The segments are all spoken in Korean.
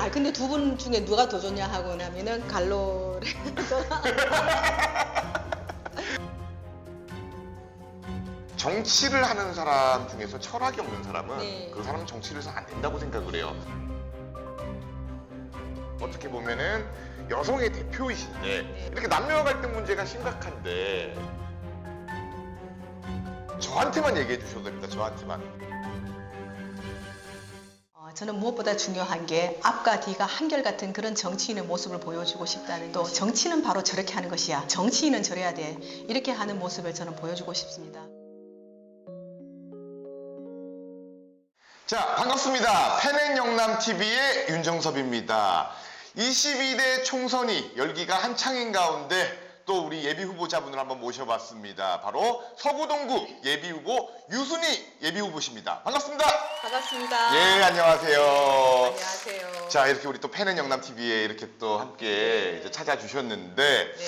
아 근데 두 분 중에 누가 더 좋냐 하고 나면은 갈로레. 정치를 하는 사람 중에서 철학이 없는 사람은 네. 그 사람은 정치를 해서 안 된다고 생각을 해요. 어떻게 보면은 여성의 대표이신데 네. 이렇게 남녀 갈등 문제가 심각한데 저한테만 얘기해 주셔도 됩니다. 저한테만. 저는 무엇보다 중요한 게 앞과 뒤가 한결같은 그런 정치인의 모습을 보여주고 싶다는 또 정치는 바로 저렇게 하는 것이야. 정치인은 저래야 돼. 이렇게 하는 모습을 저는 보여주고 싶습니다. 자, 반갑습니다. 펜앤영남TV의 윤정섭입니다. 22대 총선이 열기가 한창인 가운데 또 우리 예비후보자분을 한번 모셔봤습니다. 바로 서구동구 예비후보 유순희 예비후보십니다. 반갑습니다. 반갑습니다. 예, 안녕하세요. 안녕하세요. 자, 이렇게 우리 또 펜앤영남TV에 이렇게 또 함께 네. 이제 찾아주셨는데 네.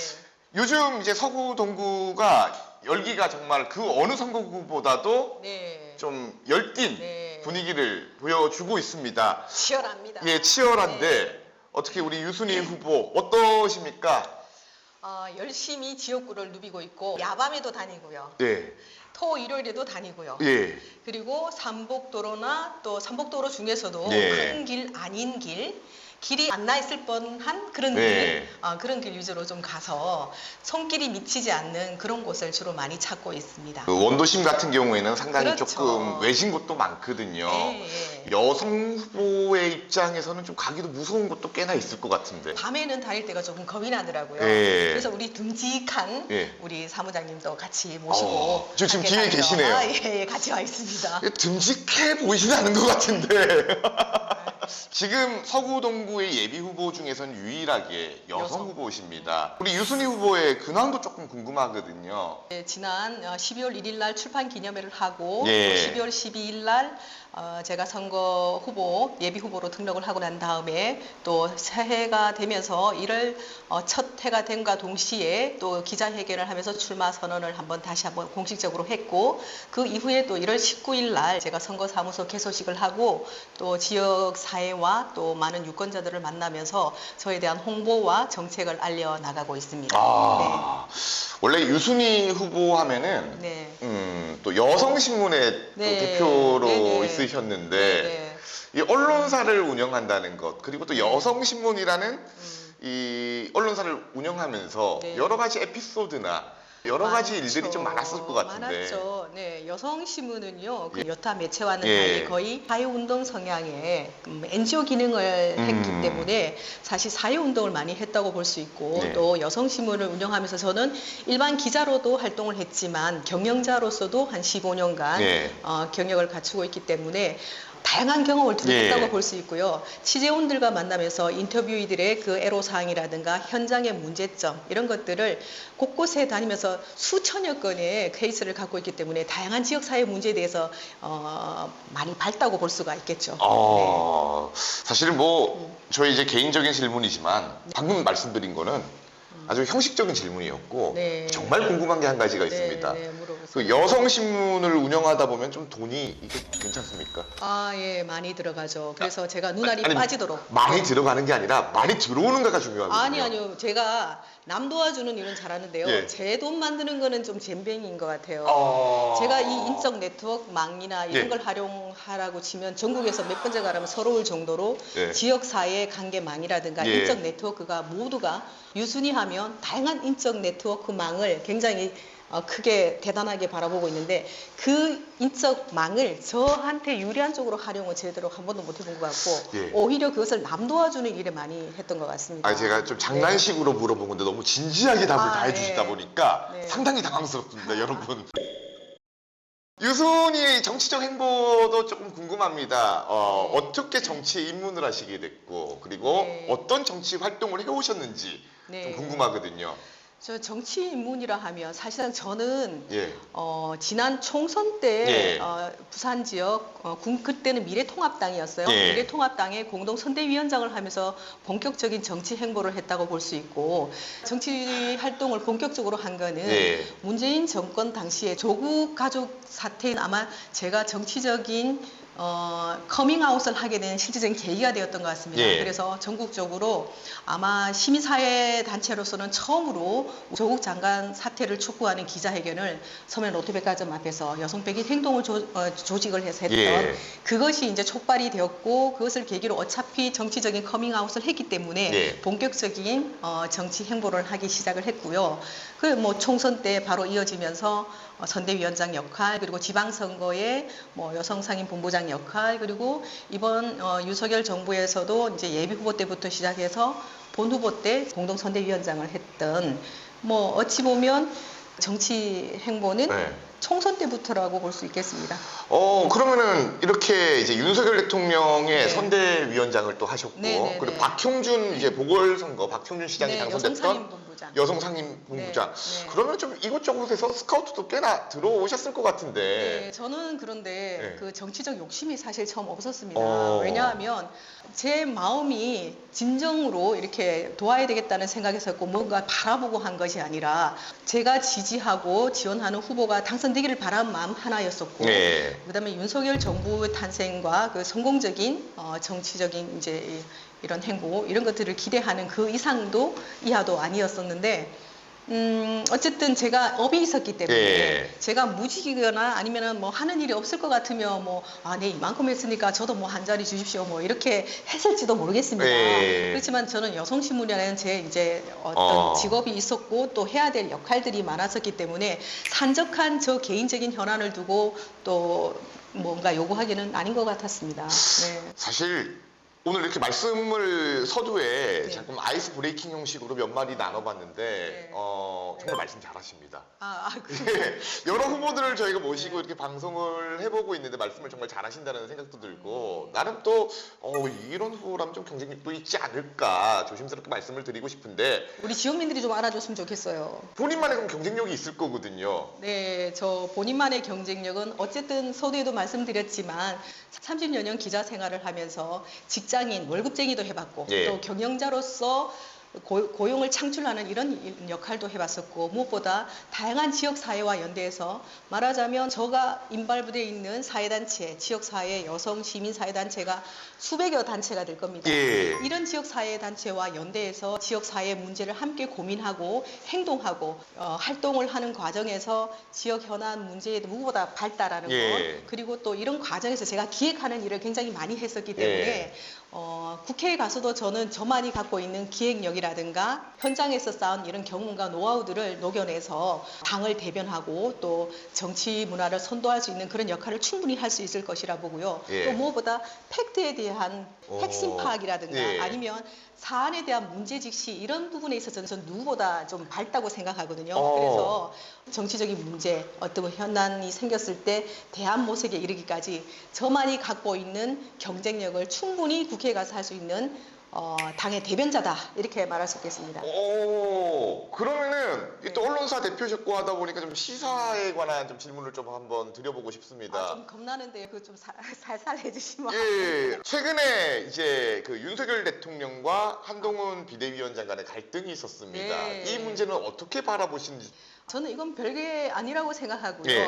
요즘 이제 서구동구가 열기가 정말 그 어느 선거구보다도 네. 좀 열띤 네. 분위기를 보여주고 있습니다. 치열합니다. 예, 치열한데 네. 어떻게 우리 유순희 후보 어떠십니까? 열심히 지역구를 누비고 있고 야밤에도 다니고요. 예, 토 일요일에도 다니고요. 예, 그리고 삼복도로나 또 삼복도로 중에서도 네. 큰 길 아닌 길이 안 나 있을 뻔한 그런 네. 그런 길 위주로 좀 가서 손길이 미치지 않는 그런 곳을 주로 많이 찾고 있습니다. 그 원도심 같은 경우에는 상당히 그렇죠. 조금 외진 곳도 많거든요. 예, 예. 여성 후보의 입장에서는 좀 가기도 무서운 곳도 꽤나 있을 것 같은데. 밤에는 다닐 때가 조금 겁이 나더라고요. 예. 그래서 우리 듬직한 예. 우리 사무장님도 같이 모시고 저 지금 함께 뒤에 다니러- 계시네요. 예, 같이 와 있습니다. 듬직해 보이지는 않은 것 같은데. 지금 서구동구의 예비 후보 중에서는 유일하게 여성 여성. 후보십니다. 우리 유순희 후보의 근황도 조금 궁금하거든요. 네, 지난 12월 1일 날 출판 기념회를 하고 예. 또 12월 12일 날 제가 선거 후보 예비 후보로 등록을 하고 난 다음에 또 새해가 되면서 이를 첫 해가 됨과 동시에 또 기자회견을 하면서 출마 선언을 다시 한번 공식적으로 했고 그 이후에 또 1월 19일 날 제가 선거사무소 개소식을 하고 또 지역 사회와 또 많은 유권자들을 만나면서 저에 대한 홍보와 정책을 알려 나가고 있습니다. 원래 유순희 후보 하면은 네. 또 여성신문의 또 네. 대표로 네네. 있으셨는데 네. 이 언론사를 운영한다는 것 그리고 또 여성신문이라는 이 언론사를 운영하면서 네. 여러 가지 에피소드나 여러 가지 많죠. 일들이 좀 많았을 것 같은데. 많았죠. 네, 여성신문은요, 그 예. 여타 매체와는 예. 달리 거의 사회운동 성향의 NGO 기능을 했기 때문에 사실 사회운동을 많이 했다고 볼 수 있고 네. 또 여성신문을 운영하면서 저는 일반 기자로도 활동을 했지만 경영자로서도 한 15년간 네. 경력을 갖추고 있기 때문에 다양한 경험을 두었다고 예. 볼 수 있고요. 취재원들과 만나면서 인터뷰이들의 그 애로사항이라든가 현장의 문제점 이런 것들을 곳곳에 다니면서 수천여 건의 케이스를 갖고 있기 때문에 다양한 지역사회 문제에 대해서 많이 밝다고 볼 수가 있겠죠. 사실은 뭐 저희 이제 개인적인 질문이지만 방금 말씀드린 거는 아주 형식적인 질문이었고 네. 정말 궁금한 게 한 가지가 네, 있습니다. 네, 물어보세요. 그 여성신문을 운영하다 보면 좀 돈이 이게 괜찮습니까? 예, 많이 들어가죠. 그래서 제가 눈알이 아니, 빠지도록. 많이 들어가는 게 아니라 많이 들어오는가가 중요하거든요. 아니요. 제가 남 도와주는 일은 잘하는데요. 예. 제 돈 만드는 거는 좀 젬병인 것 같아요. 제가 이 인적 네트워크망이나 이런 예. 걸 활용하라고 치면 전국에서 몇 번째 가라면 서러울 정도로 예. 지역사회 관계망이라든가 예. 인적 네트워크가 모두가 유순히 하면 다양한 인적 네트워크망을 굉장히 크게 대단하게 바라보고 있는데 그 인적망을 저한테 유리한 쪽으로 활용을 제대로 한 번도 못 해본 것 같고 예. 오히려 그것을 남 도와주는 일에 많이 했던 것 같습니다. 제가 좀 장난식으로 물어본 건데 너무 진지하게 답을 다 네. 해주시다 보니까 네. 상당히 당황스럽습니다, 여러분. 유순희의 정치적 행보도 조금 궁금합니다. 어떻게 정치에 입문을 하시게 됐고 그리고 네. 어떤 정치 활동을 해오셨는지 네. 좀 궁금하거든요. 저 정치 입문이라 하면 사실상 저는 예. 지난 총선 때 예. 부산 지역 그때는 미래통합당이었어요. 예. 미래통합당의 공동선대위원장을 하면서 본격적인 정치 행보를 했다고 볼 수 있고 정치 활동을 본격적으로 한 거는 예. 문재인 정권 당시에 조국 가족 사태는 아마 제가 정치적인 커밍아웃을 하게 된 실질적인 계기가 되었던 것 같습니다. 예. 그래서 전국적으로 아마 시민사회 단체로서는 처음으로 조국 장관 사퇴를 촉구하는 기자회견을 서면 롯데백화점 앞에서 여성 백인 행동을 조직을 해서 했던 예. 그것이 이제 촉발이 되었고 그것을 계기로 어차피 정치적인 커밍아웃을 했기 때문에 예. 본격적인 정치 행보를 하기 시작을 했고요. 그 뭐 총선 때 바로 이어지면서 선대위원장 역할 그리고 지방선거에 뭐 여성 상임 본부장 역할 그리고 이번 윤석열 정부에서도 이제 예비 후보 때부터 시작해서 본 후보 때 공동 선대위원장을 했던 뭐 어찌 보면 정치 행보는 네. 총선 때부터라고 볼 수 있겠습니다. 그러면은 이렇게 이제 윤석열 대통령의 네. 선대위원장을 또 하셨고, 네. 그리고 박형준 이제 보궐선거, 박형준 시장이 네, 여성 당선됐던 상임 본부장. 여성 상임 본부장. 네. 그러면 좀 이곳저곳에서 스카우트도 꽤나 들어오셨을 것 같은데. 네, 저는 그런데 네. 그 정치적 욕심이 사실 처음 없었습니다. 어. 왜냐하면 제 마음이 진정으로 이렇게 도와야 되겠다는 생각이었고 뭔가 바라보고 한 것이 아니라 제가 지지하고 지원하는 후보가 당선되기를 바라는 마음 하나였었고 네. 그다음에 윤석열 정부의 탄생과 그 성공적인 정치적인 이제 이런 행보 이런 것들을 기대하는 그 이상도 이하도 아니었었는데 어쨌든 제가 업이 있었기 때문에 예. 제가 무직이거나 아니면은 뭐 하는 일이 없을 것 같으면 네 이만큼 했으니까 저도 뭐 한 자리 주십시오 뭐 이렇게 했을지도 모르겠습니다. 예. 그렇지만 저는 여성신문이라는 제 이제 어떤 직업이 있었고 또 해야 될 역할들이 많았었기 때문에 산적한 저 개인적인 현안을 두고 또 뭔가 요구하기는 아닌 것 같았습니다. 네. 사실 오늘 이렇게 말씀을 서두에 네. 잠깐 아이스 브레이킹 형식으로 몇 마디 나눠봤는데 네. 정말 말씀 잘하시니다. 그래요? 여러 후보들을 저희가 모시고 이렇게 방송을 해보고 있는데 말씀을 정말 잘하신다는 생각도 들고 나름 또 이런 후보라면 좀 경쟁력도 있지 않을까 조심스럽게 말씀을 드리고 싶은데 우리 지역민들이 좀 알아줬으면 좋겠어요. 본인만의 그럼 경쟁력이 있을 거거든요. 네, 저 본인만의 경쟁력은 어쨌든 서두에도 말씀드렸지만 30여 년 기자 생활을 하면서 직장인, 월급쟁이도 해봤고 예. 또 경영자로서 고용을 창출하는 이런 역할도 해봤었고 무엇보다 다양한 지역사회와 연대해서 말하자면 저가 인발부대에 있는 사회단체, 지역사회, 여성, 시민사회단체가 수백여 단체가 될 겁니다. 예. 이런 지역사회단체와 연대해서 지역사회 문제를 함께 고민하고 행동하고 활동을 하는 과정에서 지역 현안 문제에 누구보다 발달하는 예. 것 그리고 또 이런 과정에서 제가 기획하는 일을 굉장히 많이 했었기 때문에 예. 국회에 가서도 저는 저만이 갖고 있는 기획력이라든가 현장에서 쌓은 이런 경험과 노하우들을 녹여내서 당을 대변하고 또 정치 문화를 선도할 수 있는 그런 역할을 충분히 할 수 있을 것이라 보고요. 예. 또 무엇보다 팩트에 대한 핵심 파악이라든가 예. 아니면 사안에 대한 문제직시 이런 부분에 있어서는 저는 누구보다 좀 밝다고 생각하거든요. 어. 그래서 정치적인 문제, 어떤 현안이 생겼을 때 대안 모색에 이르기까지 저만이 갖고 있는 경쟁력을 충분히 국회에 가서 할 수 있는 당의 대변자다 이렇게 말할 수 있겠습니다. 그러면은 또 언론사 대표셨고 하다 보니까 좀 시사에 관한 좀 질문을 좀 한번 드려보고 싶습니다. 좀 겁나는데 그 좀 살살 해주시면. 예, 최근에 이제 그 윤석열 대통령과 한동훈 비대위원장 간의 갈등이 있었습니다. 네. 이 문제는 어떻게 바라보시는지? 저는 이건 별게 아니라고 생각하고요. 예.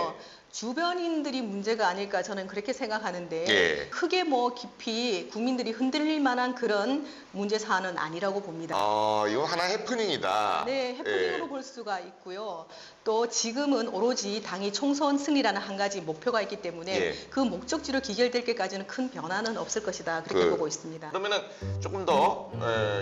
주변인들이 문제가 아닐까 저는 그렇게 생각하는데 예. 크게 뭐 깊이 국민들이 흔들릴 만한 그런 문제 사안은 아니라고 봅니다. 이건 하나의 해프닝이다. 네, 해프닝으로 예. 볼 수가 있고요. 또 지금은 오로지 당이 총선 승리라는 한 가지 목표가 있기 때문에 예. 그 목적지로 기결될 때까지는 큰 변화는 없을 것이다 그렇게 보고 있습니다. 그러면은 조금 더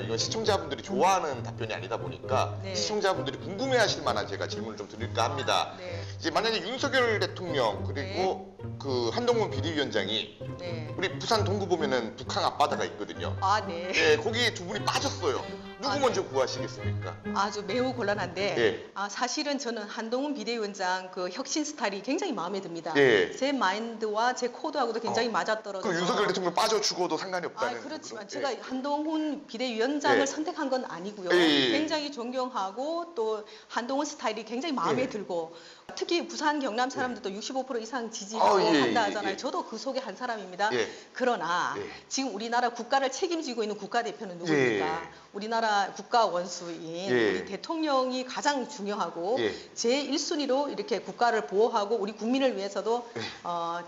이건 시청자분들이 좋아하는 답변이 아니다 보니까 네. 시청자분들이 궁금해하실 만한 제가 질문을 좀 드릴까 합니다. 네, 이제 만약에 윤석열 대통령 그리고 그 한동훈 비대위원장이 네. 우리 부산 동구 보면은 북한 앞바다가 있거든요. 네. 예, 거기 두 분이 빠졌어요. 누구 네. 먼저 구하시겠습니까? 아주 매우 곤란한데 예. 사실은 저는 한동훈 비대위원장 그 혁신 스타일이 굉장히 마음에 듭니다. 예. 제 마인드와 제 코드하고도 굉장히 맞아떨어져서 그럼 윤석열 대통령 빠져 죽어도 상관이 없다는. 그렇지만 그런- 제가 한동훈 비대위원장을 예. 선택한 건 아니고요. 예. 굉장히 존경하고 또 한동훈 스타일이 굉장히 마음에 예. 들고 특히 부산 경남 사람들도 65% 이상 지지하고 아, 예, 한다 예, 하잖아요. 예. 저도 그 속에 한 사람입니다. 예. 그러나 예. 지금 우리나라 국가를 책임지고 있는 국가대표는 누굽니까? 예. 우리나라 국가 원수인 예. 우리 대통령이 가장 중요하고 예. 제1순위로 이렇게 국가를 보호하고 우리 국민을 위해서도 예.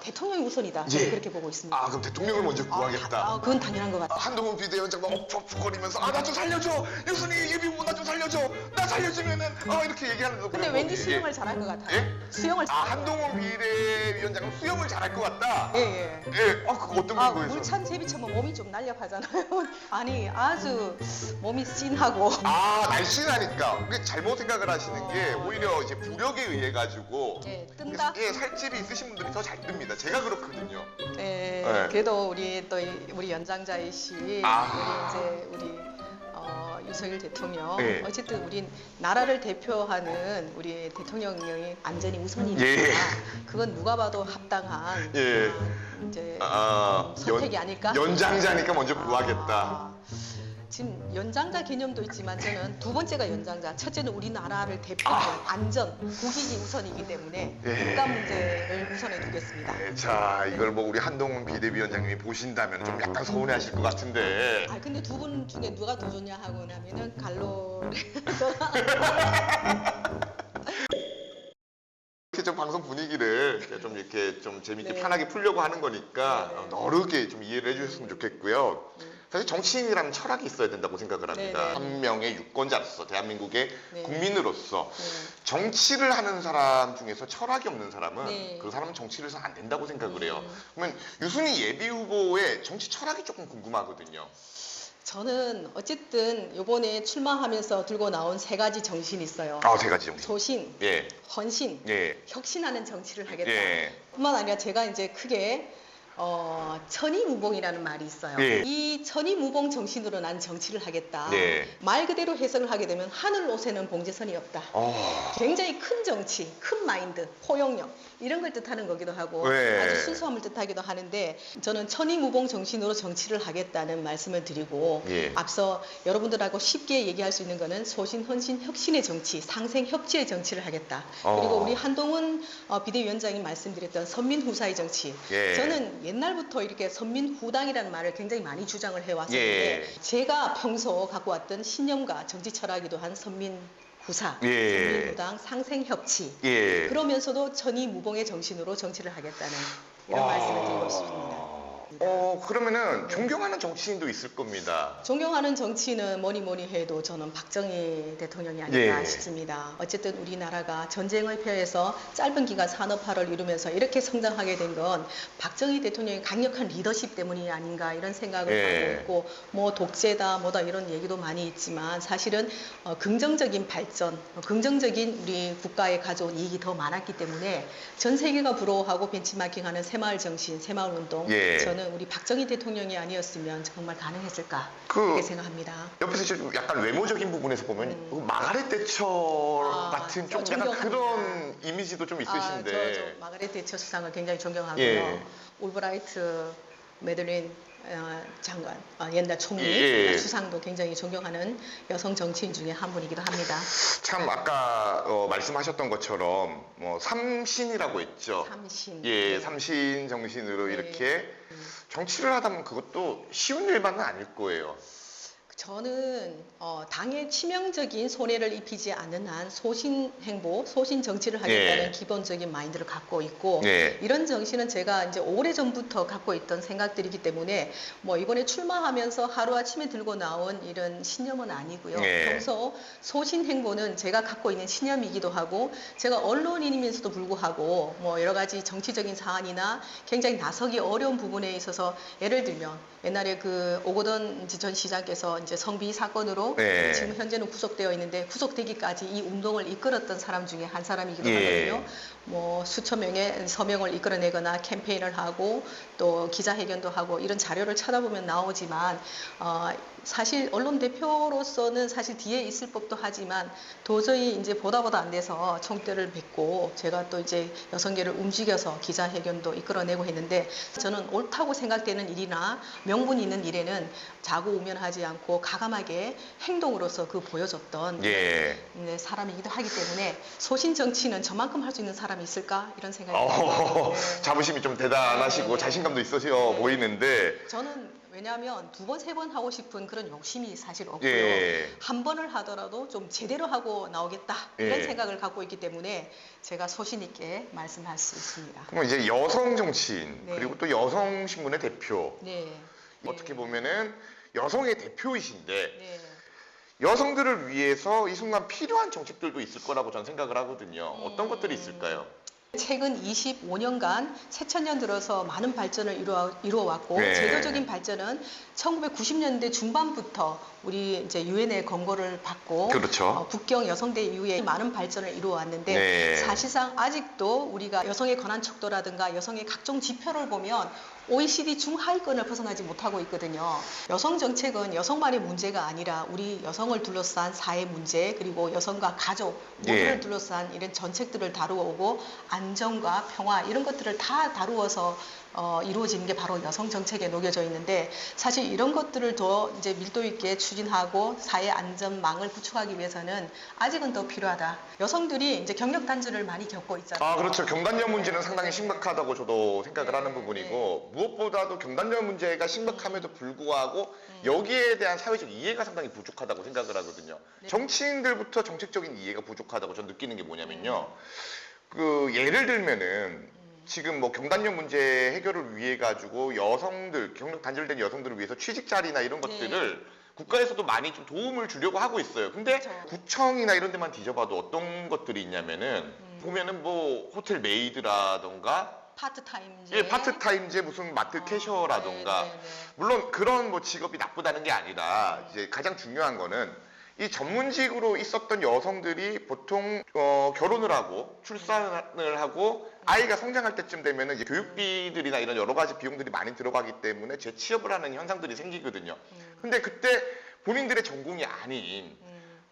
대통령이 우선이다. 저는 예. 그렇게 보고 있습니다. 아, 그럼 대통령을 먼저 구하겠다. 그건 당연한 것 같아요. 한동훈 비대위원장 막 옥폭폭거리면서 나 좀 살려줘. 유순이 예비후보 나 좀 살려줘. 나 살려주면은 이렇게 얘기하는데 근데 왠지 수영을 잘할 것 같아요. 예? 수영을 아, 한동훈 비대위원장은 수영을 잘할 것 같다. 예, 예. 예. 그거 어떤 근거에서? 물찬 제비처럼 몸이 좀 날렵하잖아요. 아니 아주 몸이 씬하고 날씬하니까 그게 잘못 생각을 하시는 게 오히려 이제 부력에 의해 가지고 예, 뜬다. 예, 살집이 있으신 분들이 더 잘 뜹니다. 제가 그렇거든요. 네, 네. 그래도 우리 연장자이시 우리 윤석열 대통령 네. 어쨌든 우리 나라를 대표하는 우리 대통령의 안전이 우선이니까 예. 그건 누가 봐도 합당한 예. 이제 아, 선택이 아닐까? 연장자니까 먼저 구하겠다. 지금 연장자 개념도 있지만 저는 두 번째가 연장자, 첫째는 우리나라를 대표하는 안전, 국익이 우선이기 때문에 예. 국가 문제를 우선해 두겠습니다. 네, 자, 이걸 뭐 우리 한동훈 비대위원장님이 보신다면 좀 약간 서운해하실 것 같은데. 근데 두 분 중에 누가 더 좋냐 하고 나면은 이렇게 좀 방송 분위기를 좀 이렇게 좀 재밌게 네. 편하게 풀려고 하는 거니까 네. 너르게 좀 이해를 해주셨으면 좋겠고요. 사실 정치인이라면 철학이 있어야 된다고 생각을 합니다. 네, 네. 한 명의 유권자로서 대한민국의 네. 국민으로서 네. 정치를 하는 사람 중에서 철학이 없는 사람은 네. 그 사람은 정치를 해서 안 된다고 생각을 해요. 그러면 유순희 예비 후보의 정치 철학이 조금 궁금하거든요. 저는 어쨌든 이번에 출마하면서 들고 나온 세 가지 정신이 있어요. 세 가지 정신. 소신, 예, 헌신, 예, 혁신하는 정치를 하겠다. 예. 뿐만 아니라 제가 이제 크게 천이무봉이라는 말이 있어요. 예. 이 천이무봉 정신으로 난 정치를 하겠다. 예. 말 그대로 해석을 하게 되면 하늘 옷에는 봉제선이 없다. 굉장히 큰 정치, 큰 마인드, 포용력 이런 걸 뜻하는 거기도 하고 네. 아주 순수함을 뜻하기도 하는데 저는 천이무봉 정신으로 정치를 하겠다는 말씀을 드리고 예. 앞서 여러분들하고 쉽게 얘기할 수 있는 거는 소신, 헌신, 혁신의 정치, 상생, 협치의 정치를 하겠다. 그리고 우리 한동훈 비대위원장이 말씀드렸던 선민후사의 정치. 예. 저는 옛날부터 이렇게 선민후당이라는 말을 굉장히 많이 주장을 해왔었는데 예. 제가 평소 갖고 왔던 신념과 정치 철학이기도 한 선민후사, 예. 선민후당, 상생협치 예. 그러면서도 천이무봉의 정신으로 정치를 하겠다는 이런 말씀을 드리고 싶습니다. 그러면은 존경하는 정치인도 있을 겁니다. 존경하는 정치는 뭐니 해도 저는 박정희 대통령이 아닐까 예. 싶습니다. 어쨌든 우리나라가 전쟁을 피해서 짧은 기간 산업화를 이루면서 이렇게 성장하게 된 건 박정희 대통령의 강력한 리더십 때문이 아닌가 이런 생각을 예. 하고 있고 뭐 독재다 뭐다 이런 얘기도 많이 있지만 사실은 긍정적인 발전, 긍정적인 우리 국가에 가져온 이익이 더 많았기 때문에 전 세계가 부러워하고 벤치마킹하는 새마을 정신, 새마을 운동 예. 저는 우리 박정희 대통령이 아니었으면 정말 가능했을까 그- 그렇게 생각합니다. 옆에서 좀 약간 외모적인 부분에서 보면 마가렛 대처 같은 좀 약간 존경합니다. 그런 이미지도 좀 있으신데. 저 마가렛 대처 수상을 굉장히 존경하고요. 예. 올브라이트 매들린 장관, 옛날 총리 예. 수상도 굉장히 존경하는 여성 정치인 중에 한 분이기도 합니다. 참 아까 말씀하셨던 것처럼 뭐 삼신이라고 했죠. 삼신. 예, 네. 삼신 정신으로 네. 이렇게 정치를 하다 보면 그것도 쉬운 일만은 아닐 거예요. 저는 당에 치명적인 손해를 입히지 않는 한 소신 행보, 소신 정치를 하겠다는 예. 기본적인 마인드를 갖고 있고 예. 이런 정신은 제가 이제 오래전부터 갖고 있던 생각들이기 때문에 뭐 이번에 출마하면서 하루아침에 들고 나온 이런 신념은 아니고요. 예. 평소 소신 행보는 제가 갖고 있는 신념이기도 하고 제가 언론인이면서도 불구하고 뭐 여러 가지 정치적인 사안이나 굉장히 나서기 어려운 부분에 있어서 예를 들면 옛날에 그 오거돈 전 시장께서 이제 성비 사건으로 네. 지금 현재는 구속되어 있는데 구속되기까지 이 운동을 이끌었던 사람 중에 한 사람이기도 예. 하거든요. 뭐 수천 명의 서명을 이끌어내거나 캠페인을 하고 또 기자회견도 하고 이런 자료를 찾아보면 나오지만 사실 언론 대표로서는 사실 뒤에 있을 법도 하지만 도저히 이제 보다 안 돼서 총대를 뱉고 제가 또 이제 여성계를 움직여서 기자회견도 이끌어내고 했는데 저는 옳다고 생각되는 일이나 명분이 있는 일에는 자고우면하지 않고 가감하게 행동으로서 그 보여줬던 예. 사람이기도 하기 때문에 소신 정치는 저만큼 할 수 있는 사람이 있을까 이런 생각이 어, 듭니다. 자부심이 좀 대단하시고 네. 자신감도 있으셔 네. 보이는데 저는 왜냐하면 두 번, 세 번 하고 싶은 그런 욕심이 사실 없고요. 예. 한 번을 하더라도 좀 제대로 하고 나오겠다 이런 예. 생각을 갖고 있기 때문에 제가 소신 있게 말씀할 수 있습니다. 그럼 이제 여성 정치인 네. 그리고 또 여성 신문의 대표 네. 어떻게 보면은 여성의 대표이신데 네. 여성들을 위해서 이 순간 필요한 정책들도 있을 거라고 저는 생각을 하거든요. 어떤 것들이 음. 있을까요? 최근 25년간 새천년 들어서 많은 발전을 이루어왔고 네. 제도적인 발전은 1990년대 중반부터 우리 이제 유엔의 권고를 받고 그렇죠. 국경 여성대 이후에 많은 발전을 이루어왔는데 네. 사실상 아직도 우리가 여성의 권한 척도라든가 여성의 각종 지표를 보면 OECD 중하위권을 벗어나지 못하고 있거든요. 여성 정책은 여성만의 문제가 아니라 우리 여성을 둘러싼 사회 문제 그리고 여성과 가족 모두를 예. 둘러싼 이런 전책들을 다루어오고 안정과 평화 이런 것들을 다 다루어서 이루어지는 게 바로 여성 정책에 녹여져 있는데 사실 이런 것들을 더 이제 밀도 있게 추진하고 사회 안전망을 구축하기 위해서는 아직은 더 필요하다. 여성들이 이제 경력 단절을 많이 겪고 있잖아요. 아, 그렇죠. 경단절 문제는 상당히 심각하다고 저도 생각을 네, 하는 부분이고 무엇보다도 경단절 문제가 심각함에도 불구하고 여기에 대한 사회적 이해가 상당히 부족하다고 생각을 하거든요. 네. 정치인들부터 정책적인 이해가 부족하다고 저는 느끼는 게 뭐냐면요. 그 예를 들면은 지금 뭐 경단절 문제 해결을 위해 가지고 여성들 경력 단절된 여성들을 위해서 취직 자리나 이런 네. 것들을 국가에서도 많이 좀 도움을 주려고 하고 있어요. 근데 그렇죠. 구청이나 이런 데만 뒤져봐도 어떤 것들이 있냐면은 보면은 뭐 호텔 메이드라던가 파트타임제. 예, 파트타임제 무슨 마트 캐셔라던가 네, 네, 네. 물론 그런 뭐 직업이 나쁘다는 게 아니라 이제 가장 중요한 거는 이 전문직으로 있었던 여성들이 보통 결혼을 하고 출산을 하고 아이가 성장할 때쯤 되면은 이제 교육비들이나 이런 여러 가지 비용들이 많이 들어가기 때문에 재취업을 하는 현상들이 생기거든요. 근데 그때 본인들의 전공이 아닌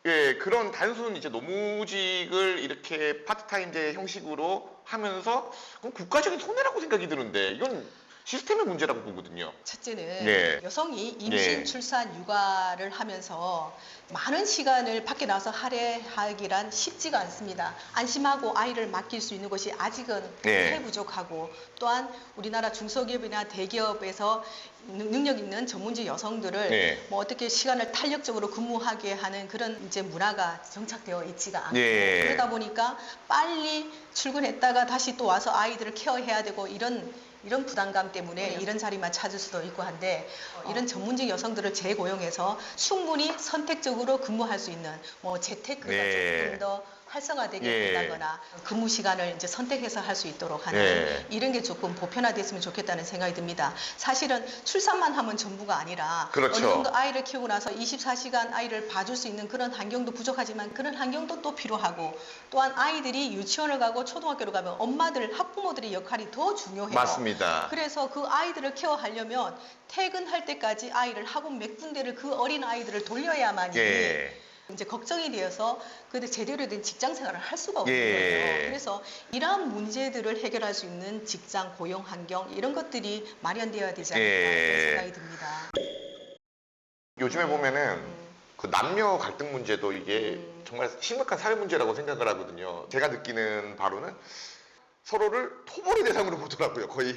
예, 그런 단순 이제 노무직을 이렇게 파트타임제 형식으로 하면서 그건 국가적인 손해라고 생각이 드는데 이건 시스템의 문제라고 보거든요. 첫째는 네. 여성이 임신, 네. 출산, 육아를 하면서 많은 시간을 밖에 나가서 할애하기란 쉽지가 않습니다. 안심하고 아이를 맡길 수 있는 것이 아직은 네. 꽤 부족하고 또한 우리나라 중소기업이나 대기업에서 능력 있는 전문직 여성들을 네. 뭐 어떻게 시간을 탄력적으로 근무하게 하는 그런 이제 문화가 정착되어 있지가 않고 네. 그러다 보니까 빨리 출근했다가 다시 또 와서 아이들을 케어해야 되고 이런 부담감 때문에 이런 자리만 찾을 수도 있고 한데 이런 전문직 여성들을 재고용해서 충분히 선택적으로 근무할 수 있는 뭐 재테크가 네. 조금 더 활성화되게 예. 된다거나 근무 시간을 이제 선택해서 할 수 있도록 하는 네. 이런 게 조금 보편화됐으면 좋겠다는 생각이 듭니다. 사실은 출산만 하면 전부가 아니라 그렇죠. 어느 정도 아이를 키우고 나서 24시간 아이를 봐줄 수 있는 그런 환경도 부족하지만 그런 환경도 또 필요하고 또한 아이들이 유치원을 가고 초등학교를 가면 엄마들, 학부모들의 역할이 더 중요해요. 맞습니다. 그래서 그 아이들을 케어하려면 퇴근할 때까지 아이를 학원 몇 군데를 그 어린 아이들을 돌려야만이 예. 이제 걱정이 되어서 근데 제대로 된 직장 생활을 할 수가 없는 예. 거예요. 그래서 이러한 문제들을 해결할 수 있는 직장 고용 환경 이런 것들이 마련되어야 되지 않을까 예. 그런 생각이 듭니다. 요즘에 보면은 그 남녀 갈등 문제도 이게 정말 심각한 사회 문제라고 생각을 하거든요. 제가 느끼는 바로는 서로를 토벌의 대상으로 보더라고요. 거의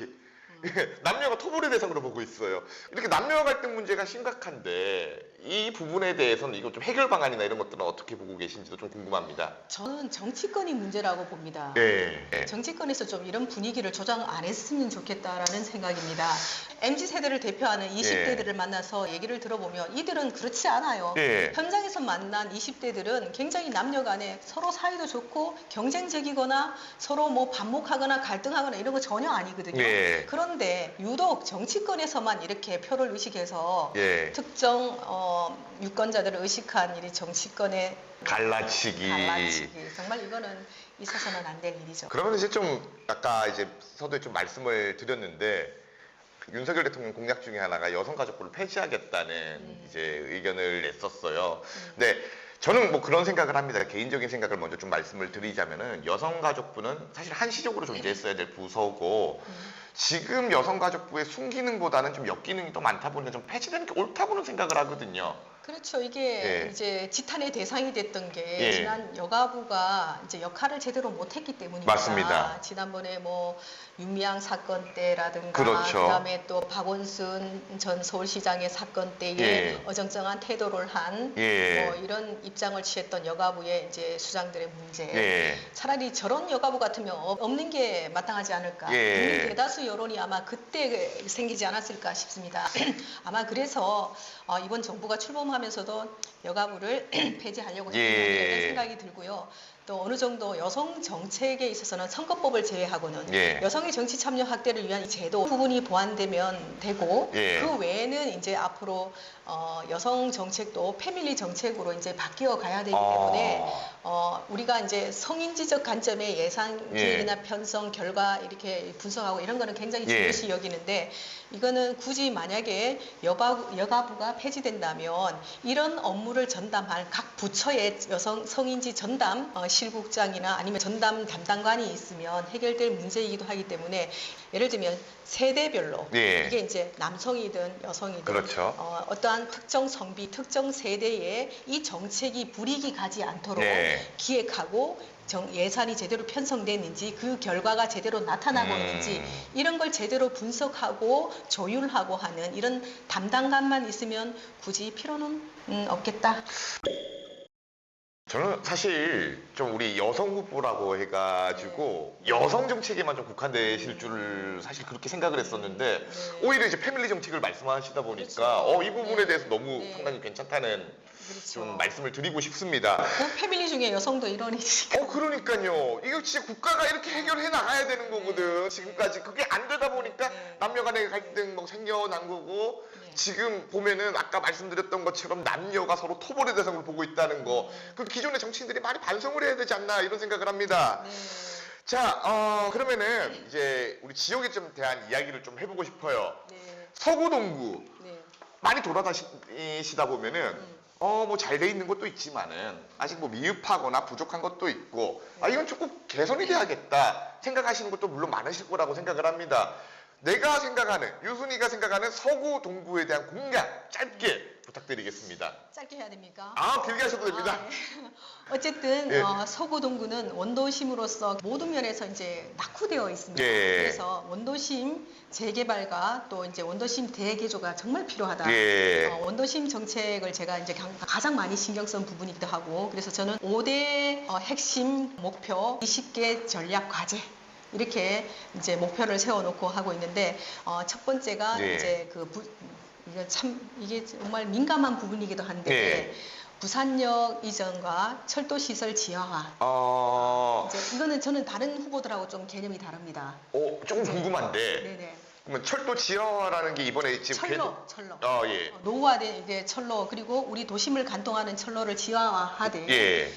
남녀가 토벌의 대상으로 보고 있어요. 이렇게 남녀 갈등 문제가 심각한데 이 부분에 대해서는 이거 좀 해결 방안이나 이런 것들은 어떻게 보고 계신지도 좀 궁금합니다. 저는 정치권이 문제라고 봅니다. 네. 정치권에서 좀 이런 분위기를 조장 안 했으면 좋겠다라는 생각입니다. MZ세대를 대표하는 20대들을 만나서 얘기를 들어보면 이들은 그렇지 않아요. 예. 현장에서 만난 20대들은 굉장히 남녀 간에 서로 사이도 좋고 경쟁적이거나 서로 뭐 반목하거나 갈등하거나 이런 거 전혀 아니거든요. 예. 그런데 유독 정치권에서만 이렇게 표를 의식해서 예. 특정 유권자들을 의식한 이 정치권의 갈라치기. 정말 이거는 있어서는 안 될 일이죠. 그러면 이제 좀 아까 이제 서두에 좀 말씀을 드렸는데 그 윤석열 대통령 공약 중에 하나가 여성가족부를 폐지하겠다는 이제 의견을 냈었어요. 근데 저는 뭐 그런 생각을 합니다. 개인적인 생각을 먼저 좀 말씀을 드리자면은 여성가족부는 사실 한시적으로 존재했어야 될 부서고 지금 여성가족부의 순기능보다는 좀 역기능이 더 많다 보니까 좀 폐지되는 게 옳다고는 생각을 하거든요. 그렇죠. 이게 예. 이제 지탄의 대상이 됐던 게 예. 지난 여가부가 이제 역할을 제대로 못했기 때문입니다. 맞습니다. 지난번에 뭐 윤미향 사건 때라든가 그렇죠. 그다음에 또 박원순 전 서울시장의 사건 때에 예. 어정쩡한 태도를 한 예. 뭐 이런 입장을 취했던 여가부의 이제 수장들의 문제. 예. 차라리 저런 여가부 같으면 없는 게 마땅하지 않을까. 예. 국민 대다수 여론이 아마 그때 생기지 않았을까 싶습니다. 아마 그래서 이번 정부가 출범하면서도 여가부를 폐지하려고 했던 예. 생각이 들고요. 또 어느 정도 여성 정책에 있어서는 선거법을 제외하고는 예. 여성의 정치 참여 확대를 위한 제도 부분이 보완되면 되고 예. 그 외에는 이제 앞으로 여성 정책도 패밀리 정책으로 이제 바뀌어 가야 되기 때문에 우리가 이제 성인지적 관점의 예산 계획이나 편성 결과 이렇게 분석하고 이런 거는 굉장히 예. 중요시 여기는데 이거는 굳이 만약에 여가부가 폐지된다면 이런 업무를 전담할 각 부처의 여성 성인지 전담 실국장이나 아니면 전담 담당관이 있으면 해결될 문제이기도 하기 때문에 예를 들면 세대별로 예. 이게 이제 남성이든 여성이든 그렇죠. 어떠한 특정 성비, 특정 세대에 이 정책이 불이익이 가지 않도록 네. 기획하고 예산이 제대로 편성됐는지 그 결과가 제대로 나타나고 있는지 이런 걸 제대로 분석하고 조율하고 하는 이런 담당관만 있으면 굳이 필요는 없겠다. 저는 사실 좀 우리 여성 후보라고 해가지고 여성 정책에만 좀 국한되실 줄을 사실 그렇게 생각을 했었는데 네. 오히려 이제 패밀리 정책을 말씀하시다 보니까 그렇죠. 이 부분에 네. 대해서 너무 네. 상당히 괜찮다는 그렇죠. 좀 말씀을 드리고 싶습니다. 그 패밀리 중에 여성도 일원이니까. 그러니까요. 이거 진짜 국가가 이렇게 해결해 나가야 되는 거거든. 지금까지 그게 안 되다 보니까 네. 남녀 간의 갈등 뭐 생겨난 거고 네. 지금 보면은 아까 말씀드렸던 것처럼 남녀가 서로 토벌의 대상으로 보고 있다는 거. 그 기존의 정치인들이 많이 반성을 해야 되지 않나 이런 생각을 합니다. 네. 자, 그러면은 이제 우리 지역에 좀 대한 이야기를 좀 해보고 싶어요. 네. 서구 동구 네. 많이 돌아다니시다 보면은 뭐 잘 돼 있는 것도 있지만은 아직 뭐 미흡하거나 부족한 것도 있고 이건 조금 개선이 돼야겠다 생각하시는 것도 물론 많으실 거라고 생각을 합니다. 내가 생각하는 유순이가 생각하는 서구 동구에 대한 공약 짧게 부탁드리겠습니다. 짧게 해야 됩니까? 길게 하셔도 됩니다. 네. 어쨌든 예. 서구 동구는 원도심으로서 모든 면에서 이제 낙후되어 있습니다. 예. 그래서 원도심 재개발과 또 이제 원도심 대개조가 정말 필요하다. 예. 원도심 정책을 제가 이제 가장 많이 신경 쓴 부분이기도 하고, 그래서 저는 5대 핵심 목표 20개 전략 과제. 이렇게 이제 목표를 세워놓고 하고 있는데 첫 번째가 예. 이제 이게 정말 민감한 부분이기도 한데 예. 부산역 이전과 철도 시설 지하화. 이제 이거는 저는 다른 후보들하고 좀 개념이 다릅니다. 조금 궁금한데 네네. 그러면 철도 지하화라는 게 이번에 지금 철로. 예. 노후화된 이제 철로, 그리고 우리 도심을 관통하는 철로를 지하화하되 예.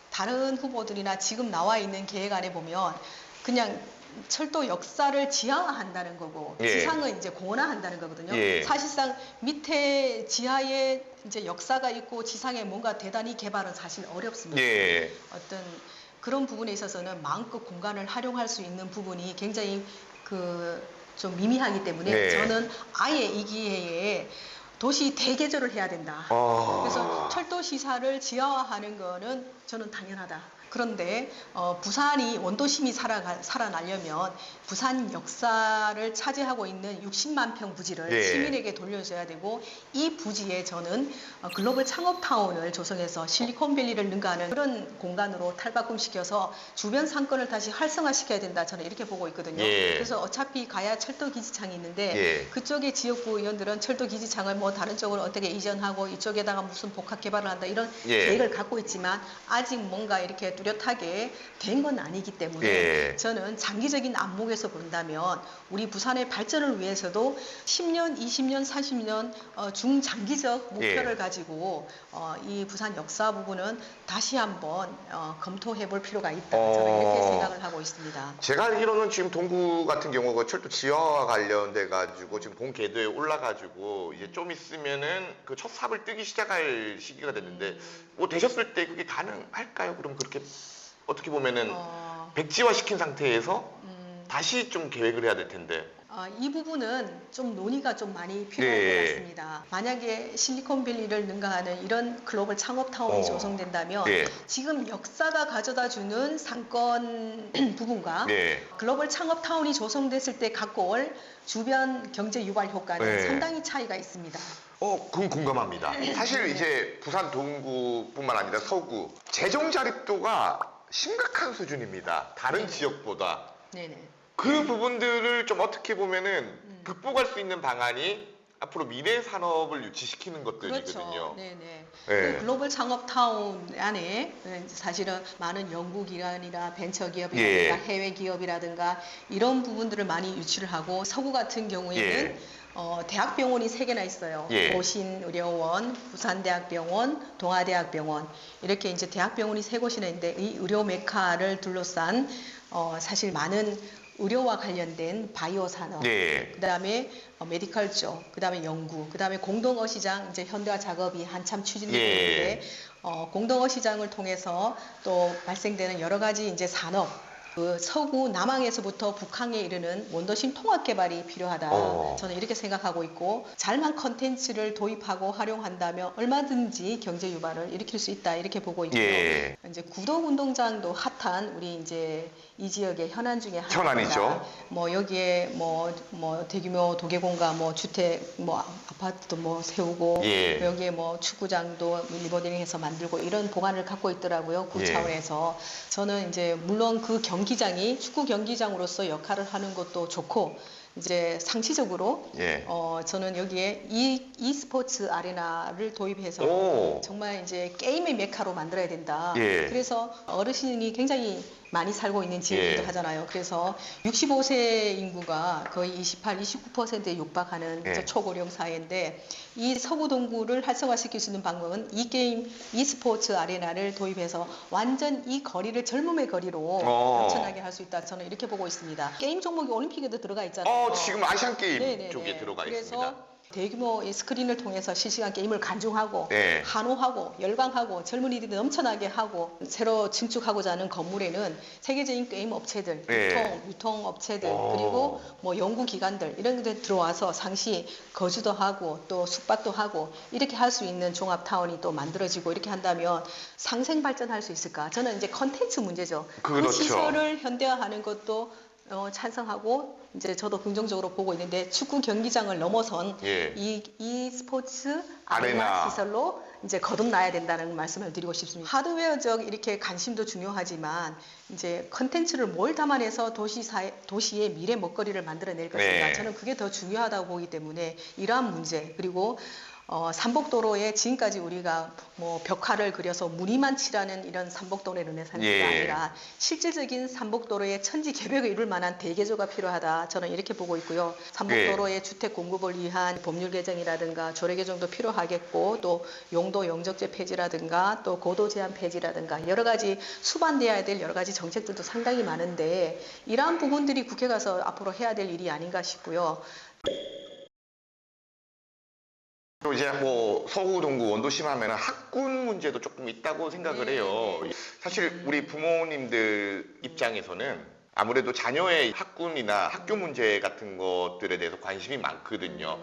다른 후보들이나 지금 나와 있는 계획안에 보면 그냥 철도 역사를 지하화한다는 거고 예. 지상은 이제 공원화한다는 거거든요. 예. 사실상 밑에 지하에 이제 역사가 있고 지상에 뭔가 대단히 개발은 사실 어렵습니다. 예. 어떤 그런 부분에 있어서는 마음껏 공간을 활용할 수 있는 부분이 굉장히 좀 미미하기 때문에 네. 저는 아예 이 기회에 도시 대개조를 해야 된다. 그래서 철도 시사를 지하화하는 거는 저는 당연하다. 그런데 부산이 원도심이 살아나려면 부산 역사를 차지하고 있는 60만 평 부지를 네. 시민에게 돌려줘야 되고, 이 부지에 저는 글로벌 창업타운을 조성해서 실리콘밸리를 능가하는 그런 공간으로 탈바꿈시켜서 주변 상권을 다시 활성화시켜야 된다. 저는 이렇게 보고 있거든요. 예. 그래서 어차피 가야 철도 기지창이 있는데 예. 그쪽에 지역구 의원들은 철도 기지창을 뭐 다른 쪽으로 어떻게 이전하고 이쪽에다가 무슨 복합 개발을 한다 이런 예. 계획을 갖고 있지만 아직 뭔가 이렇게 뚜렷하게 된 건 아니기 때문에 예. 저는 장기적인 안목에서 본다면 우리 부산의 발전을 위해서도 10년, 20년, 40년 중장기적 목표를 예. 가지고 이 부산 역사 부분은 다시 한번 검토해 볼 필요가 있다. 저는 이렇게 생각을 하고 있습니다. 제가 알기로는 지금 동구 같은 경우가 철도 지하와 관련돼 가지고 지금 본 궤도에 올라가지고 이제 좀 있으면은 그 첫 삽을 뜨기 시작할 시기가 됐는데 뭐 되셨을 때 그게 가능할까요? 그럼 그렇게 어떻게 보면은 백지화 시킨 상태에서 다시 좀 계획을 해야 될 텐데. 이 부분은 좀 논의가 좀 많이 필요할 네. 것 같습니다. 만약에 실리콘밸리를 능가하는 이런 글로벌 창업타운이 조성된다면 예. 지금 역사가 가져다주는 상권 부분과 네. 글로벌 창업타운이 조성됐을 때 갖고 올 주변 경제 유발 효과는 네. 상당히 차이가 있습니다. 그건 공감합니다. 사실 이제 부산 동구뿐만 아니라 서구 재정 자립도가 심각한 수준입니다. 다른 지역보다. 네네. 그 부분들을 좀 어떻게 보면은 극복할 수 있는 방안이 앞으로 미래 산업을 유치시키는 것들이거든요. 그렇죠. 네네. 네. 그 글로벌 창업타운 안에 사실은 많은 연구기관이나 벤처기업이라든가 예. 해외 기업이라든가 이런 부분들을 많이 유치를 하고 서구 같은 경우에는 예. 대학병원이 3개나 있어요. 예. 보신의료원, 부산대학병원, 동아대학병원 이렇게 이제 대학병원이 3곳이나 있는데 이 의료 메카를 둘러싼 사실 많은 의료와 관련된 바이오 산업, 네. 그다음에 메디컬 쪽, 그다음에 연구, 그다음에 공동어 시장 이제 현대화 작업이 한참 추진되고 예. 있는데 공동어 시장을 통해서 또 발생되는 여러 가지 이제 산업 그 서구 남항에서부터 북한에 이르는 원도심 통합 개발이 필요하다. 저는 이렇게 생각하고 있고 잘만 컨텐츠를 도입하고 활용한다면 얼마든지 경제 유발을 일으킬 수 있다 이렇게 보고 있고요. 예. 이제 구덕 운동장도 핫한 우리 이제 이 지역의 현안 중에 하나입니다. 현안이죠. 뭐 여기에 뭐 대규모 도계공가 뭐 주택 뭐 아파트도 뭐 세우고 예. 여기에 뭐 축구장도 리모델링해서 만들고 이런 보관을 갖고 있더라고요. 구 예. 차원에서 저는 이제 물론 그 경기장이 축구 경기장으로서 역할을 하는 것도 좋고 이제 상시적으로 예. 저는 여기에 e스포츠 아레나를 도입해서 오. 정말 이제 게임의 메카로 만들어야 된다. 예. 그래서 어르신이 굉장히 많이 살고 있는 지역이기도 예. 하잖아요. 그래서 65세 인구가 거의 28, 29%에 육박하는 예. 초고령 사회인데 이 서구 동구를 활성화시킬 수 있는 방법은 이 게임 e스포츠 아레나를 도입해서 완전 이 거리를 젊음의 거리로 넘쳐나게 할 수 있다. 저는 이렇게 보고 있습니다. 게임 종목이 올림픽에도 들어가 있잖아요. 지금 아시안 게임 네네네. 쪽에 들어가 그래서 있습니다. 대규모 스크린을 통해서 실시간 게임을 간중하고 네. 한호하고 열광하고 젊은이들이 넘쳐나게 하고 새로 증축하고자 하는 건물에는 세계적인 게임 업체들, 네. 유통 업체들 그리고 뭐 연구기관들 이런 데 들어와서 상시 거주도 하고 또 숙박도 하고 이렇게 할 수 있는 종합타운이 또 만들어지고 이렇게 한다면 상생 발전할 수 있을까? 저는 이제 컨텐츠 문제죠. 그렇죠. 그 시설을 현대화하는 것도 찬성하고 이제 저도 긍정적으로 보고 있는데 축구 경기장을 넘어선 예. 이 스포츠 아레나. 아레나 시설로 이제 거듭나야 된다는 말씀을 드리고 싶습니다. 하드웨어적 이렇게 관심도 중요하지만 이제 컨텐츠를 뭘 담아내서 도시의 미래 먹거리를 만들어낼 것인가 네. 저는 그게 더 중요하다고 보기 때문에 이러한 문제 그리고 삼복도로에 지금까지 우리가 뭐 벽화를 그려서 무늬만 칠하는 이런 삼복도로의 르네상스가 예. 아니라 실질적인 삼복도로의 천지 개벽을 이룰 만한 대개조가 필요하다. 저는 이렇게 보고 있고요. 삼복도로의 주택 공급을 위한 법률 개정이라든가 조례 개정도 필요하겠고 또 용도 영적제 폐지라든가 또 고도 제한 폐지라든가 여러 가지 수반돼야 될 여러 가지 정책들도 상당히 많은데 이러한 부분들이 국회 가서 앞으로 해야 될 일이 아닌가 싶고요. 또 이제 뭐 서구 동구 원도심 하면 학군 문제도 조금 있다고 생각을 네, 해요. 네. 사실 우리 부모님들 입장에서는 아무래도 자녀의 학군이나 학교 문제 같은 것들에 대해서 관심이 많거든요.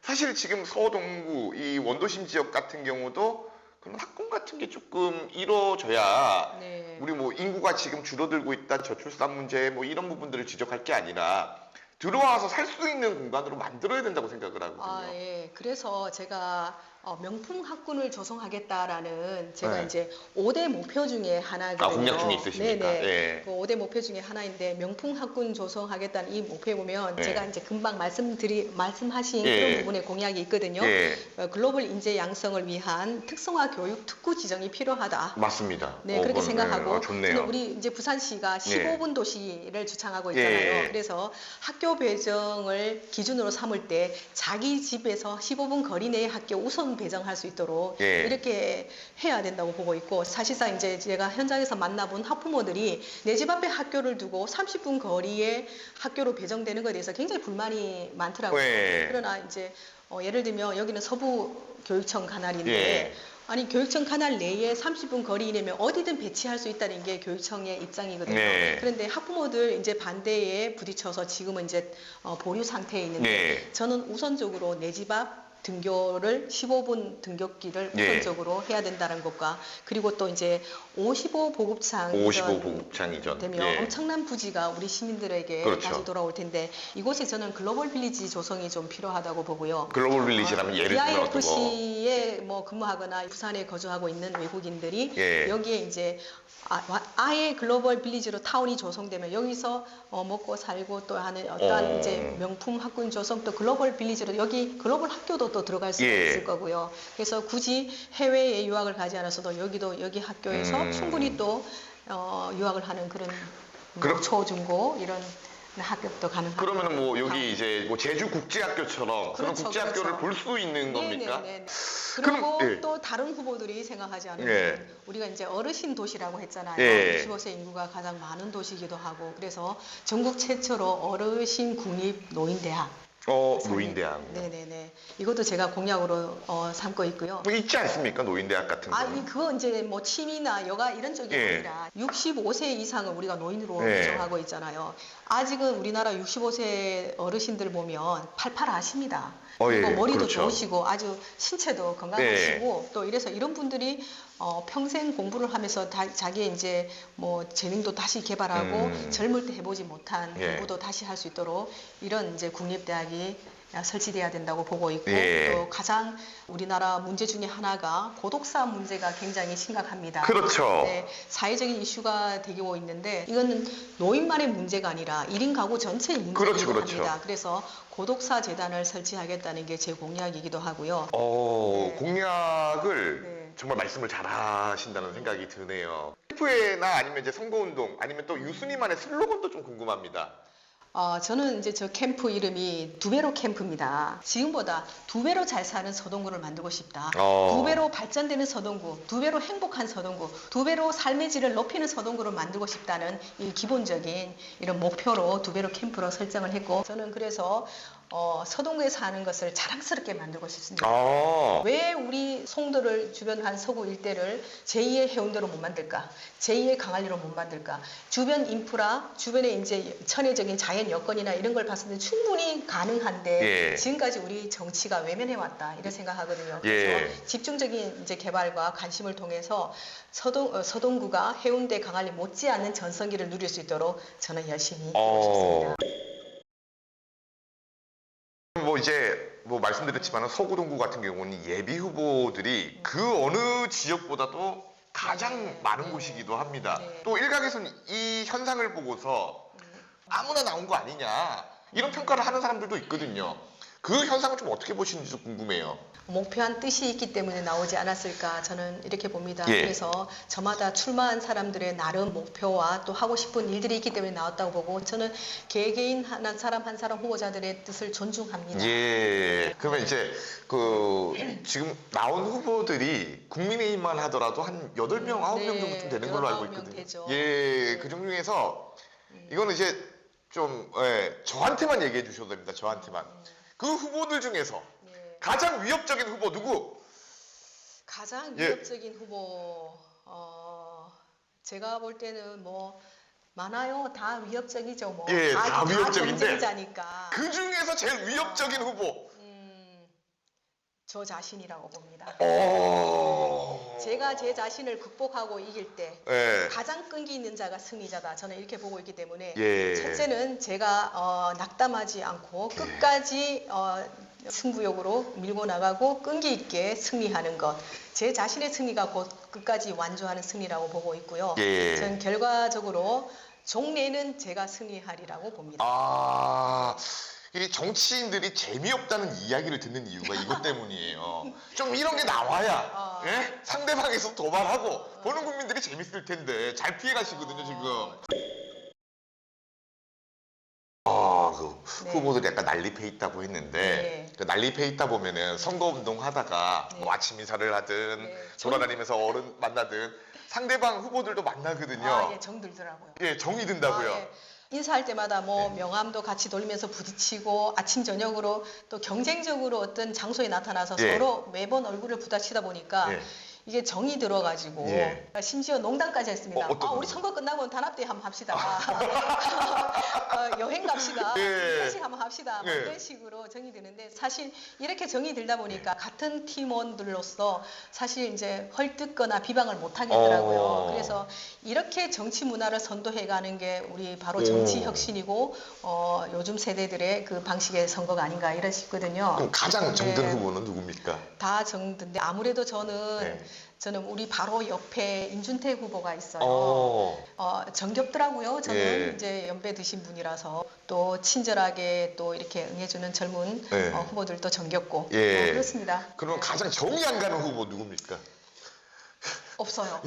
사실 지금 서동구 이 원도심 지역 같은 경우도 그런 학군 같은 게 조금 이루어져야 네. 우리 뭐 인구가 지금 줄어들고 있다 저출산 문제 뭐 이런 부분들을 지적할 게 아니라 들어와서 살 수 있는 공간으로 만들어야 된다고 생각을 하거든요. 예. 그래서 제가 명품 학군을 조성하겠다라는 제가 네. 이제 5대 목표 중에 하나거든요. 공약 중에 있으십니까? 네네. 예. 그 5대 목표 중에 하나인데 명품 학군 조성하겠다는 이 목표에 보면 네. 제가 이제 금방 말씀하신 예. 그런 부분에 공약이 있거든요. 예. 글로벌 인재 양성을 위한 특성화 교육 특구 지정이 필요하다. 맞습니다. 네, 그렇게 그건, 생각하고 좋네요. 우리 이제 부산시가 예. 15분 도시를 주창하고 있잖아요. 예. 그래서 학교 배정을 기준으로 삼을 때 자기 집에서 15분 거리 내에 학교 우선 배정할 수 있도록 예. 이렇게 해야 된다고 보고 있고 사실상 이제 제가 현장에서 만나본 학부모들이 내 집 앞에 학교를 두고 30분 거리에 학교로 배정되는 것에 대해서 굉장히 불만이 많더라고요. 예. 그러나 이제 예를 들면 여기는 서부 교육청 관할인데 예. 아니 교육청 관할 내에 30분 거리 이내면 어디든 배치할 수 있다는 게 교육청의 입장이거든요. 네. 그런데 학부모들 이제 반대에 부딪혀서 지금은 이제 보류 상태에 있는데 네. 저는 우선적으로 내 집 앞 등교를 15분 등교기를 네. 우선적으로 해야 된다는 것과 그리고 또 이제 55 보급창 55 보급창 이전. 되면 예. 엄청난 부지가 우리 시민들에게 그렇죠. 다시 돌아올 텐데 이곳에 저는 글로벌 빌리지 조성이 좀 필요하다고 보고요. 글로벌 빌리지라면 예를 들면 어떤 거? BIFC에 뭐 근무하거나 부산에 거주하고 있는 외국인들이 예. 여기에 이제 아예 글로벌 빌리지로 타운이 조성되면 여기서 먹고 살고 또 하는 어떠한 이제 명품 학군 조성 또 글로벌 빌리지로 여기 글로벌 학교도 또 들어갈 수가 예. 있을 거고요. 그래서 굳이 해외에 유학을 가지 않았어도 여기 학교에서 충분히 또 유학을 하는 그런 그럼- 초중고 이런 학교도 가능합니다. 그러면은 뭐 여기 이제 뭐 제주 국제학교처럼 그런 그렇죠, 국제학교를 그렇죠. 볼 수 있는 겁니까? 네네네. 그리고 그럼, 예. 또 다른 후보들이 생각하지 않으면 예. 우리가 이제 어르신 도시라고 했잖아요. 예. 65세 인구가 가장 많은 도시이기도 하고 그래서 전국 최초로 어르신 국립 노인대학. 노인대학. 네네네. 이것도 제가 공약으로 삼고 있고요. 뭐 있지 않습니까? 노인대학 같은 거. 아니 그거 이제 뭐 취미나 여가 이런 쪽이 예. 아니라 65세 이상을 우리가 노인으로 예. 규정하고 있잖아요. 아직은 우리나라 65세 어르신들 보면 팔팔하십니다. 그리고 예, 머리도 그렇죠. 좋으시고 아주 신체도 건강하시고 또 이래서 이런 분들이 평생 공부를 하면서 자기의 이제 뭐 재능도 다시 개발하고 젊을 때 해보지 못한 예. 공부도 다시 할 수 있도록 이런 이제 국립대학이 설치돼야 된다고 보고 있고 예. 또 가장 우리나라 문제 중에 하나가 고독사 문제가 굉장히 심각합니다. 그렇죠. 네, 사회적인 이슈가 되고 있는데 이거는 노인만의 문제가 아니라 1인 가구 전체의 문제이기도 그렇죠, 그렇죠. 합니다. 그래서 고독사 재단을 설치하겠다는 게 제 공약이기도 하고요. 네. 공약을 네. 정말 말씀을 잘 하신다는 생각이 드네요. 캠프회나 아니면 이제 선거운동 아니면 또 유수님만의 슬로건도 좀 궁금합니다. 저는 이제 저 캠프 이름이 두 배로 캠프입니다. 지금보다 두 배로 잘 사는 서동구를 만들고 싶다. 두 배로 발전되는 서동구, 두 배로 행복한 서동구, 두 배로 삶의 질을 높이는 서동구를 만들고 싶다는 이 기본적인 이런 목표로 두 배로 캠프로 설정을 했고 저는 그래서 서동구에 사는 것을 자랑스럽게 만들고 싶습니다. 왜 우리 송도를 주변 한 서구 일대를 제2의 해운대로 못 만들까? 제2의 강안리로 못 만들까? 주변 인프라, 주변에 이제 천혜적인 자연 여건이나 이런 걸 봤을 때 충분히 가능한데 예. 지금까지 우리 정치가 외면해 왔다 이런 생각하거든요. 예. 그래서 집중적인 이제 개발과 관심을 통해서 서동구가 해운대 강안리 못지않는 전성기를 누릴 수 있도록 저는 열심히 하고 싶습니다. 뭐 이제 뭐 말씀드렸지만 서구동구 같은 경우는 예비 후보들이 그 어느 지역보다도 가장 네, 많은 네. 곳이기도 합니다. 네. 또 일각에서는 이 현상을 보고서 아무나 나온 거 아니냐 이런 평가를 하는 사람들도 있거든요. 그 현상을 좀 어떻게 보시는지도 궁금해요. 목표한 뜻이 있기 때문에 나오지 않았을까 저는 이렇게 봅니다. 예. 그래서 저마다 출마한 사람들의 나름 목표와 또 하고 싶은 일들이 있기 때문에 나왔다고 보고 저는 개개인 한 사람 한 사람 후보자들의 뜻을 존중합니다. 예. 그러면 이제 그 지금 나온 후보들이 국민의힘만 하더라도 한 8명, 9명 네, 정도쯤 되는 걸로 알고 8, 9명 있거든요. 되죠. 예. 그 중에서 이거는 이제 좀 저한테만 얘기해 주셔도 됩니다. 저한테만. 그 후보들 중에서 네. 가장 위협적인 후보 누구? 가장 예. 위협적인 후보 제가 볼 때는 뭐 많아요. 다 위협적이죠. 뭐 예, 다 위협적인데 경쟁자니까. 그 중에서 제일 위협적인 후보. 저 자신이라고 봅니다. 오. 제가 제 자신을 극복하고 이길 때 예. 가장 끈기 있는 자가 승리자다. 저는 이렇게 보고 있기 때문에 예. 첫째는 제가 낙담하지 않고 끝까지 승부욕으로 밀고 나가고 끈기 있게 승리하는 것. 제 자신의 승리가 곧 끝까지 완주하는 승리라고 보고 있고요. 예. 저는 결과적으로 종래는 제가 승리하리라고 봅니다. 아, 이 정치인들이 재미없다는 이야기를 듣는 이유가 이것 때문이에요. 좀 이런 게 나와야 예? 상대방에서 도발하고 보는 국민들이 재밌을 텐데 잘 피해 가시거든요, 지금. 네. 후보들이 약간 난립해 있다고 했는데 네. 그 난립해 있다 보면은 선거운동 하다가 네. 뭐 아침 인사를 하든 네. 돌아다니면서 어른 만나든 상대방 후보들도 만나거든요. 아, 예, 정들더라고요. 예, 정이 든다고요. 아, 예. 인사할 때마다 뭐 명함도 같이 돌리면서 부딪히고 아침 저녁으로 또 경쟁적으로 어떤 장소에 나타나서 예. 서로 매번 얼굴을 부닥치다 보니까 예. 이게 정이 들어가지고 예. 심지어 농담까지 했습니다. 어떤 우리 농담? 선거 끝나고 단합대회 한번 합시다. 여행 갑시다. 예. 회식 한번 합시다. 뭐 예. 이런 식으로 정이 드는데 사실 이렇게 정이 들다 보니까 같은 팀원들로서 사실 이제 헐뜯거나 비방을 못 하겠더라고요. 그래서 이렇게 정치 문화를 선도해가는 게 우리 바로 정치 혁신이고 요즘 세대들의 그 방식의 선거가 아닌가 이런 싶거든요. 그럼 가장 정든 네. 후보는 누굽니까? 다 정든데 아무래도 저는 네. 우리 바로 옆에 임준택 후보가 있어요. 정겹더라고요. 저는 예. 이제 연배 드신 분이라서 또 친절하게 또 이렇게 응해주는 젊은 예. 후보들도 정겹고 예. 그렇습니다. 그럼 가장 정이 안 가는 후보 누굽니까? 없어요.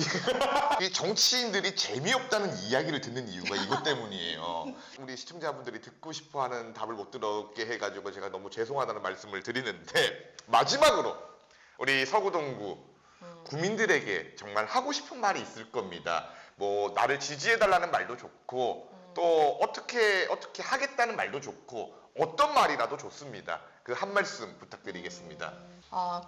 이 정치인들이 재미없다는 이야기를 듣는 이유가 이것 때문이에요. 우리 시청자분들이 듣고 싶어하는 답을 못 들었게 해가지고 제가 너무 죄송하다는 말씀을 드리는데 마지막으로 우리 서구동구 구민들에게 정말 하고 싶은 말이 있을 겁니다. 뭐 나를 지지해달라는 말도 좋고 또 어떻게 하겠다는 말도 좋고 어떤 말이라도 좋습니다. 그 한 말씀 부탁드리겠습니다.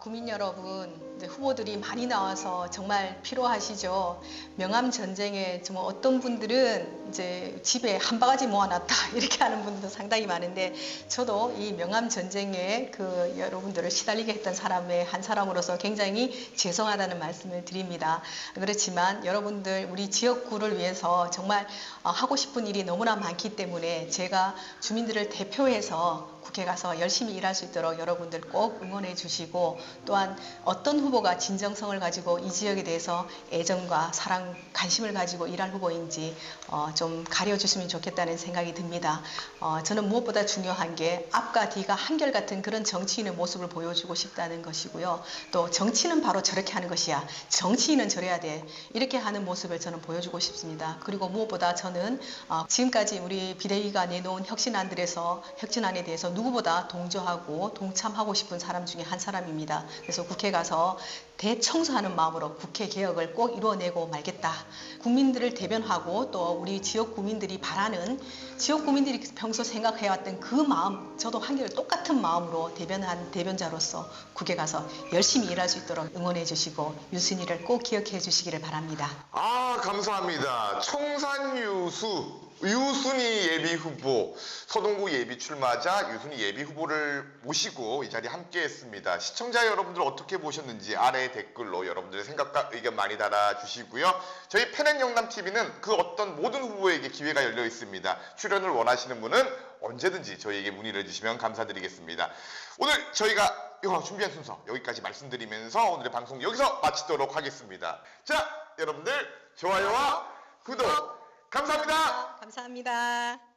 구민 여러분, 이제 후보들이 많이 나와서 정말 필요하시죠. 명함 전쟁에 정말 어떤 분들은 이제 집에 한 바가지 모아놨다 이렇게 하는 분들도 상당히 많은데 저도 이 명함 전쟁에 그 여러분들을 시달리게 했던 사람의 한 사람으로서 굉장히 죄송하다는 말씀을 드립니다. 그렇지만 여러분들 우리 지역구를 위해서 정말 하고 싶은 일이 너무나 많기 때문에 제가 주민들을 대표해서 국회 가서 열심히 일할 수 있도록 여러분들 꼭 응원해 주시고 또한 어떤 후보가 진정성을 가지고 이 지역에 대해서 애정과 사랑, 관심을 가지고 일할 후보인지 좀 가려주시면 좋겠다는 생각이 듭니다. 저는 무엇보다 중요한 게 앞과 뒤가 한결같은 그런 정치인의 모습을 보여주고 싶다는 것이고요. 또 정치는 바로 저렇게 하는 것이야. 정치인은 저래야 돼. 이렇게 하는 모습을 저는 보여주고 싶습니다. 그리고 무엇보다 저는 지금까지 우리 비대위가 내놓은 혁신안에 대해서 누구보다 동조하고 동참하고 싶은 사람 중에 한 사람입니다. 그래서 국회 가서 대청소하는 마음으로 국회 개혁을 꼭 이루어내고 말겠다. 국민들을 대변하고 또 우리 지역 구민들이 바라는 지역 구민들이 평소 생각해왔던 그 마음, 저도 한결 똑같은 마음으로 대변한 대변자로서 국회 가서 열심히 일할 수 있도록 응원해 주시고 유순위를 꼭 기억해 주시기를 바랍니다. 감사합니다. 유순위 예비 후보, 서동구 예비 출마자 유순위 예비 후보를 모시고 이 자리에 함께 했습니다. 시청자 여러분들 어떻게 보셨는지 아래 댓글로 여러분들의 생각과 의견 많이 달아주시고요. 저희 팬앤영남TV는 그 어떤 모든 후보에게 기회가 열려 있습니다. 출연을 원하시는 분은 언제든지 저희에게 문의를 해주시면 감사드리겠습니다. 오늘 저희가 준비한 순서 여기까지 말씀드리면서 오늘의 방송 여기서 마치도록 하겠습니다. 자, 여러분들 좋아요와 구독 감사합니다. 감사합니다.